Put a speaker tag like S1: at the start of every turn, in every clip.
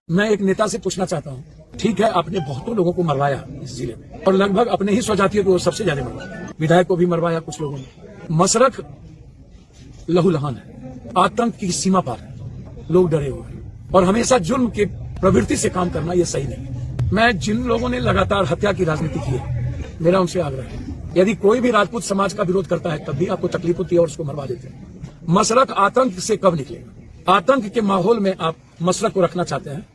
S1: मैं एक नेता से पूछना चाहता हूँ, ठीक है आपने बहुतों लोगों को मरवाया इस जिले में और लगभग अपने ही स्वजातीय को सबसे ज्यादा मरवाया, विधायक को भी मरवाया कुछ लोगों ने। मसरख लहूलुहान है, आतंक की सीमा पार है, लोग डरे हुए हैं और हमेशा जुल्म की प्रवृत्ति से काम करना यह सही नहीं है। मैं जिन लोगों ने लगातार हत्या की राजनीति की है, मेरा उनसे आग्रह है, यदि कोई भी राजपूत समाज का विरोध करता है तब भी आपको तकलीफ होती है और उसको मरवा देते हैं। मसरख आतंक से कब निकलेगा? आतंक के माहौल में आप मसरख को रखना चाहते हैं,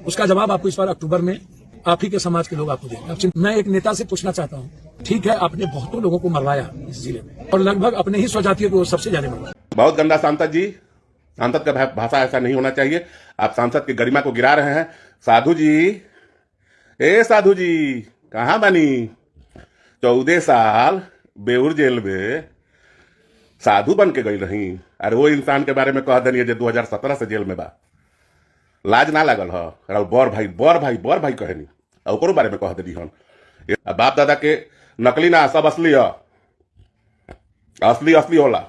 S1: उसका जवाब आपको इस बार अक्टूबर में आप ही के समाज के लोग आपको देंगे। मैं एक नेता से पूछना चाहता हूँ, ठीक है आपने बहुतों लोगों को मरवाया इस जिले में और लगभग अपने ही स्वजातीय को सबसे ज्यादा मरवाया।
S2: बहुत गंदा सांसद जी, सांसद का भाषा ऐसा नहीं होना चाहिए। आप सांसद की गरिमा को गिरा रहे हैं। साधु जी, ए साधु जी कहाँ बनी? 14 साल बेउर जेल में साधु बन के गई रही। अरे वो इंसान के बारे में कह देनी जो 2017 से जेल में बा, लाज ना लागल है? बर भाई कहनी और ओकरो बारे में कह देनी हन। बाप दादा के नकली ना, सब असली है। असली होला,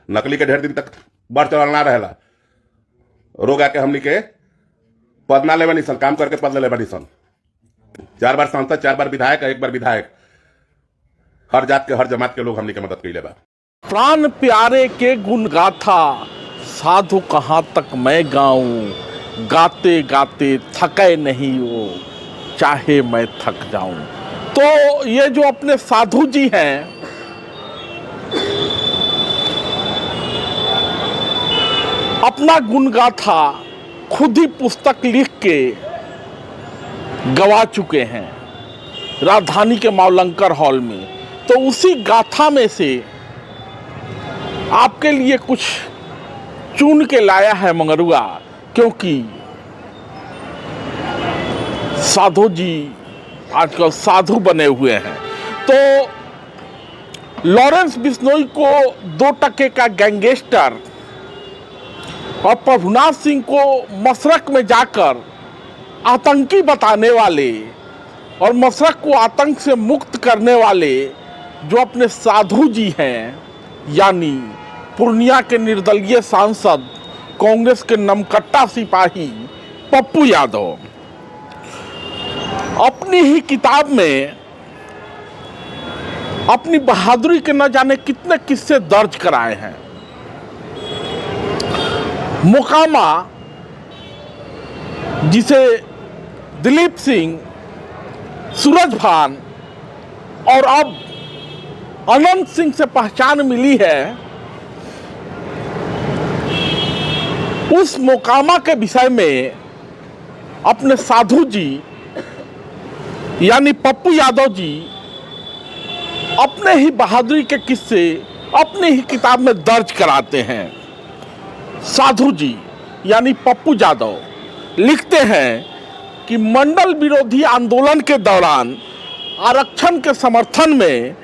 S2: नकली के ढेर दिन तक बढ़ चढ़ल ना रहेला। रोग आके हमनी के पद ना ले बनी सन, काम करके पद ले बनी सन। 4 बार सांसद, 4 बार विधायक, 1 बार विधायक। हर जात के हर जमात के लोग हमनी के मदद कइले बा।
S3: प्राण प्यारे के गुण गाथा, साधु कहाँ तक मैं गाऊं। गाते गाते थके नहीं वो, चाहे मैं थक जाऊं। तो ये जो अपने साधु जी हैं, अपना गुण गाथा खुद ही पुस्तक लिख के गवा चुके हैं राजधानी के मावलंकर हॉल में। तो उसी गाथा में से आपके लिए कुछ चुन के लाया है मंगरुआ, क्योंकि साधु जी आजकल साधु बने हुए हैं। तो लॉरेंस बिश्नोई को 2 टके का गैंगस्टर और प्रभुनाथ सिंह को मसरख में जाकर आतंकी बताने वाले और मसरख को आतंक से मुक्त करने वाले जो अपने साधु जी हैं, यानी पूर्णिया के निर्दलीय सांसद, कांग्रेस के नमकट्टा सिपाही पप्पू यादव, अपनी ही किताब में अपनी बहादुरी के न जाने कितने किस्से दर्ज कराए हैं। मोकामा, जिसे दिलीप सिंह, सूरजभान और अब अनंत सिंह से पहचान मिली है, उस मोकामा के विषय में अपने साधु जी यानी पप्पू यादव जी अपने ही बहादुरी के किस्से अपनी ही किताब में दर्ज कराते हैं। साधु जी यानी पप्पू यादव लिखते हैं कि मंडल विरोधी आंदोलन के दौरान आरक्षण के समर्थन में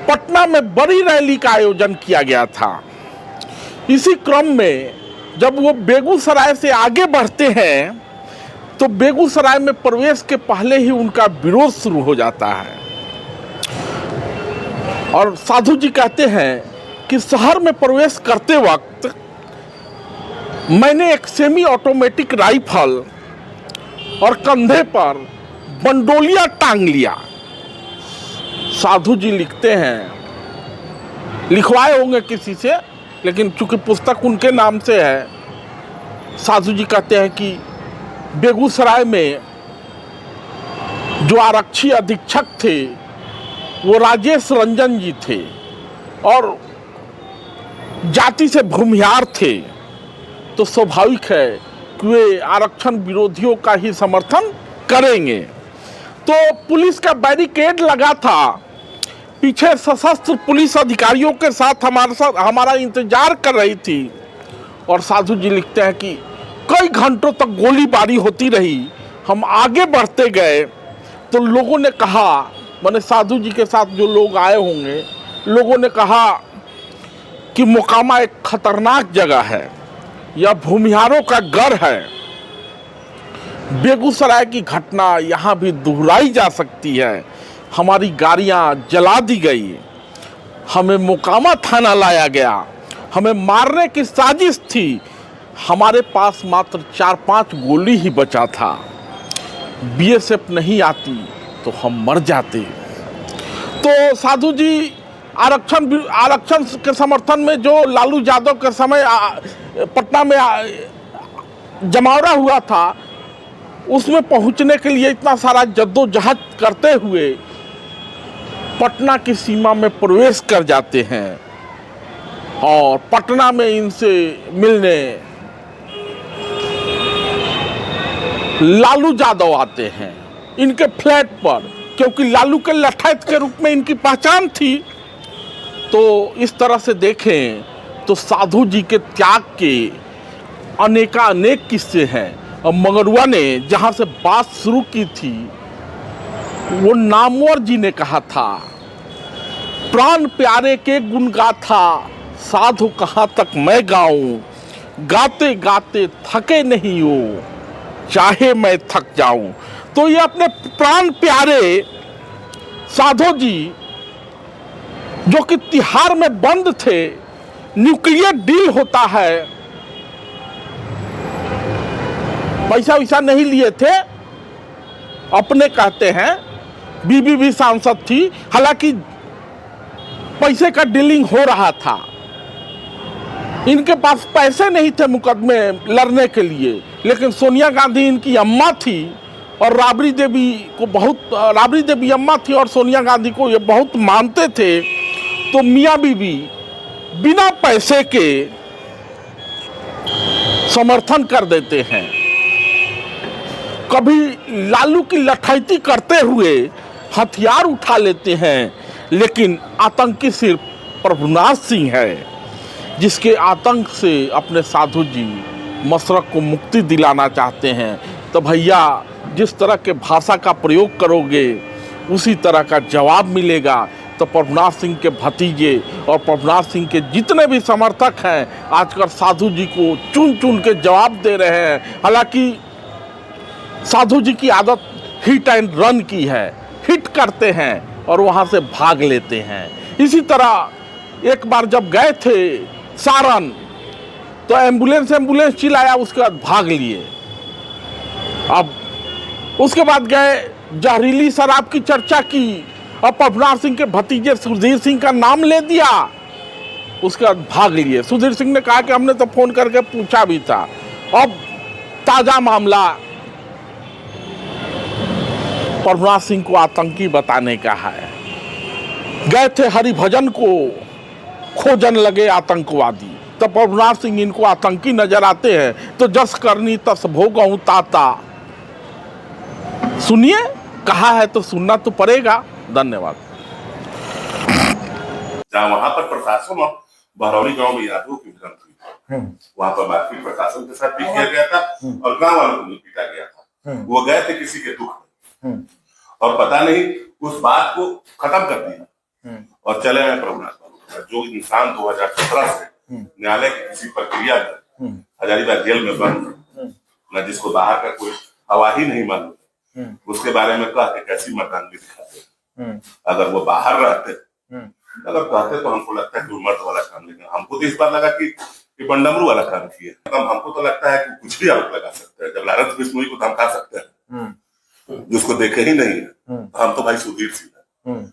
S3: पटना में बड़ी रैली का आयोजन किया गया था। इसी क्रम में जब वो बेगूसराय से आगे बढ़ते हैं तो बेगूसराय में प्रवेश के पहले ही उनका विरोध शुरू हो जाता है। और साधु जी कहते हैं कि शहर में प्रवेश करते वक्त मैंने एक सेमी ऑटोमेटिक राइफल और कंधे पर बंडोलिया टांग लिया। साधु जी लिखते हैं, लिखवाए होंगे किसी से, लेकिन चूंकि पुस्तक उनके नाम से है। साधु जी कहते हैं कि बेगूसराय में जो आरक्षी अधीक्षक थे वो राजेश रंजन जी थे और जाति से भूमिहार थे, तो स्वाभाविक है कि वे आरक्षण विरोधियों का ही समर्थन करेंगे। तो पुलिस का बैरिकेड लगा था, पीछे सशस्त्र पुलिस अधिकारियों के साथ हमारा इंतजार कर रही थी। और साधु जी लिखते हैं कि कई घंटों तक गोलीबारी होती रही। हम आगे बढ़ते गए तो लोगों ने कहा, माने साधु जी के साथ जो लोग आए होंगे, लोगों ने कहा कि मोकामा एक खतरनाक जगह है, यह भूमिहारों का गढ़ है। बेगूसराय की घटना यहाँ भी दोहराई जा सकती है। हमारी गाड़ियाँ जला दी गई, हमें मोकामा थाना लाया गया, हमें मारने की साजिश थी। हमारे पास मात्र 4-5 गोली ही बचा था, बीएसएफ नहीं आती तो हम मर जाते। तो साधु जी आरक्षण के समर्थन में जो लालू यादव के समय पटना में जमावड़ा हुआ था, उसमें पहुंचने के लिए इतना सारा जद्दोजहद करते हुए पटना की सीमा में प्रवेश कर जाते हैं और पटना में इनसे मिलने लालू यादव आते हैं इनके फ्लैट पर, क्योंकि लालू के लठैत के रूप में इनकी पहचान थी। तो इस तरह से देखें तो साधु जी के त्याग के अनेक किस्से हैं। और मगरुआ ने जहाँ से बात शुरू की थी, वो नामवर जी ने कहा था, प्राण प्यारे के गुण गाथा साधु कहाँ तक मैं गाऊं, गाते गाते थके नहीं हो चाहे मैं थक जाऊं। तो ये अपने प्राण प्यारे साधु जी जो कि तिहाड़ में बंद थे, न्यूक्लियर डील होता है, पैसा वैसा नहीं लिए थे, अपने कहते हैं, बीबी भी सांसद थी, हालांकि पैसे का डीलिंग हो रहा था, इनके पास पैसे नहीं थे मुकदमे लड़ने के लिए, लेकिन सोनिया गांधी इनकी अम्मा थी और राबड़ी देवी अम्मा थी और सोनिया गांधी को ये बहुत मानते थे। तो मियाँ बीबी बिना पैसे के समर्थन कर देते हैं। कभी लालू की लठैती करते हुए हथियार उठा लेते हैं, लेकिन आतंकी सिर्फ प्रभुनाथ सिंह है, जिसके आतंक से अपने साधु जी मशरक को मुक्ति दिलाना चाहते हैं। तो भैया, जिस तरह के भाषा का प्रयोग करोगे उसी तरह का जवाब मिलेगा। तो प्रभुनाथ सिंह के भतीजे और प्रभुनाथ सिंह के जितने भी समर्थक हैं आजकल साधु जी को चुन चुन के जवाब दे रहे हैं। हालांकि साधु जी की आदत हिट एंड रन की है, हिट करते हैं और वहाँ से भाग लेते हैं। इसी तरह एक बार जब गए थे सारण, तो एम्बुलेंस चिल्लाया, उसके बाद भाग लिए। अब उसके बाद गए, जहरीली शराब की चर्चा की और प्रभुनाथ सिंह के भतीजे सुधीर सिंह का नाम ले दिया, उसके बाद भाग लिए। सुधीर सिंह ने कहा कि हमने तो फोन करके पूछा भी था। अब ताजा मामला प्रभुनाथ सिंह को आतंकी बताने का है। गए थे हरिभजन को खोजन लगे आतंकवादी, तो प्रभुनाथ सिंह इनको आतंकी नजर आते हैं। तो जस करनी तस भोगऊं ताता, सुनिए, कहा है तो सुनना तो पड़ेगा। धन्यवाद।
S2: जहाँ वहां पर प्रशासन और बहरौली गांव में यादवों की भिड़ंत हुई, वहां पर मारपीट प्रशासन के साथ भी किया गया था और गांव वालों को भी पीटा गया था। वो गए थे किसी के दुख में और पता नहीं उस बात को खत्म कर दिया और चले गए प्रभुनाथ बाबू। जो इंसान 2017 से न्यायालय की किसी प्रक्रिया में हजारीबाग जेल में बंद, न जिसको बाहर का कोई हवा ही नहीं मालूम, उसके बारे में कह के कैसी मर्दानगी दिखाते। अगर वो बाहर रहते, अगर कहते, तो हमको लगता है कि मर्द वाला काम, लेकिन हमको तो इस बार लगा कि बंडमरू वाला काम किए। हमको तो लगता है कि कुछ भी आरोप लगा सकते हैं। जब लारंस बिश्नोई को धमका सकते हैं जिसको देखे ही नहीं है, हम तो भाई सुधीर सिंह है,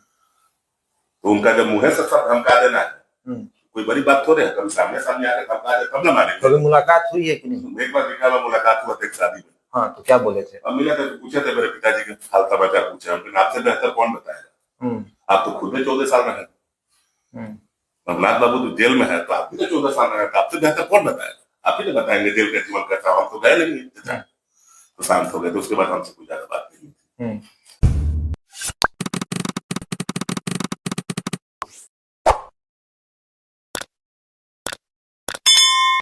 S2: तो उनका जब मुंह से सब धमका देना है, कोई बड़ी बात थोड़े है। कभी सामने आकर धमका दे तब न मानेंगे।
S4: कभी मुलाकात हुई है कि नहीं?
S2: एक बार निकाला मुलाकात हुआ था एक शादी में।
S4: हाँ, तो क्या बोले थे?
S2: अब मिला था, पूछे थे मेरे पिताजी के हाल समाचार पूछे, हमने आपसे बेहतर कौन बताएगा, आप तो खुद में 14 साल रहे। रघुनाथ बाबू तो जेल में है, तो आप भी तो 14 साल रहे, आपसे बेहतर कौन बताएगा? आप ही तो बताएंगे जेल का जीवन कैसा। हम तो गए नहीं, तो शांत हो गए। तो उसके बाद हमसे कोई ज्यादा बात नहीं हुई।